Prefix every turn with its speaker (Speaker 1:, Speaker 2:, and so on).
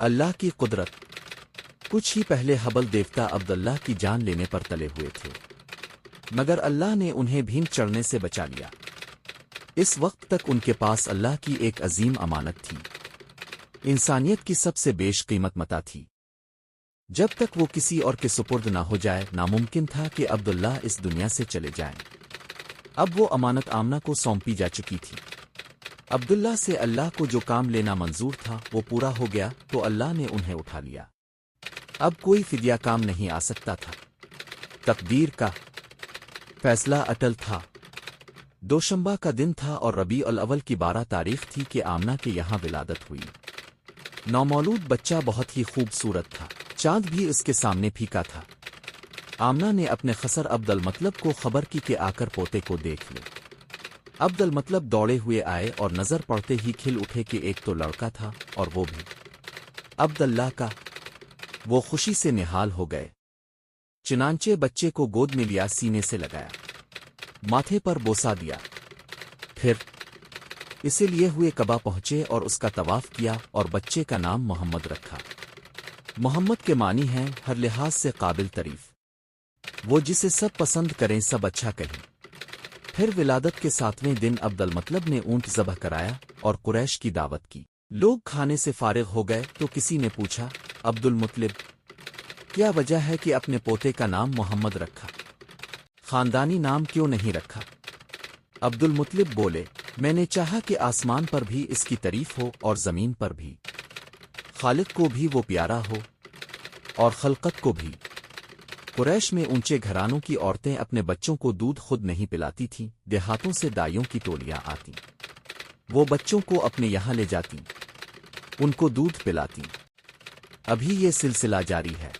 Speaker 1: اللہ کی قدرت۔ کچھ ہی پہلے حبل دیوتا عبداللہ کی جان لینے پر تلے ہوئے تھے، مگر اللہ نے انہیں بھین چڑھنے سے بچا لیا۔ اس وقت تک ان کے پاس اللہ کی ایک عظیم امانت تھی، انسانیت کی سب سے بیش قیمت متاع تھی۔ جب تک وہ کسی اور کے سپرد نہ ہو جائے، ناممکن تھا کہ عبداللہ اس دنیا سے چلے جائیں۔ اب وہ امانت آمنہ کو سونپی جا چکی تھی۔ عبداللہ سے اللہ کو جو کام لینا منظور تھا وہ پورا ہو گیا تو اللہ نے انہیں اٹھا لیا۔ اب کوئی فدیہ کام نہیں آ سکتا تھا۔ تقدیر کا فیصلہ اٹل تھا۔ دوشنبہ کا دن تھا اور ربیع الاول کی 12 تاریخ تھی کہ آمنہ کے یہاں ولادت ہوئی۔ نومولود بچہ بہت ہی خوبصورت تھا، چاند بھی اس کے سامنے پھیکا تھا۔ آمنہ نے اپنے خسر عبد المطلب کو خبر کی کہ آ کر پوتے کو دیکھ لے۔ عبد المطلب دوڑے ہوئے آئے اور نظر پڑتے ہی کھل اٹھے کہ ایک تو لڑکا تھا اور وہ بھی عبداللہ کا۔ وہ خوشی سے نہال ہو گئے، چنانچہ بچے کو گود میں لیا، سینے سے لگایا، ماتھے پر بوسا دیا، پھر اسے لیے ہوئے کعبہ پہنچے اور اس کا طواف کیا اور بچے کا نام محمد رکھا۔ محمد کے معنی ہیں ہر لحاظ سے قابل تعریف، وہ جسے سب پسند کریں، سب اچھا کہیں۔ پھر ولادت کے 7ویں دن عبد المطلب نے اونٹ ذبح کرایا اور قریش کی دعوت کی۔ لوگ کھانے سے فارغ ہو گئے تو کسی نے پوچھا، عبد المطلب، کیا وجہ ہے کہ اپنے پوتے کا نام محمد رکھا؟ خاندانی نام کیوں نہیں رکھا؟ عبد المطلب بولے، میں نے چاہا کہ آسمان پر بھی اس کی تعریف ہو اور زمین پر بھی، خالق کو بھی وہ پیارا ہو اور خلقت کو بھی۔ قریش میں اونچے گھرانوں کی عورتیں اپنے بچوں کو دودھ خود نہیں پلاتی تھیں، دیہاتوں سے دائیوں کی ٹولیاں آتیں، وہ بچوں کو اپنے یہاں لے جاتی، ان کو دودھ پلاتی۔ ابھی یہ سلسلہ جاری ہے۔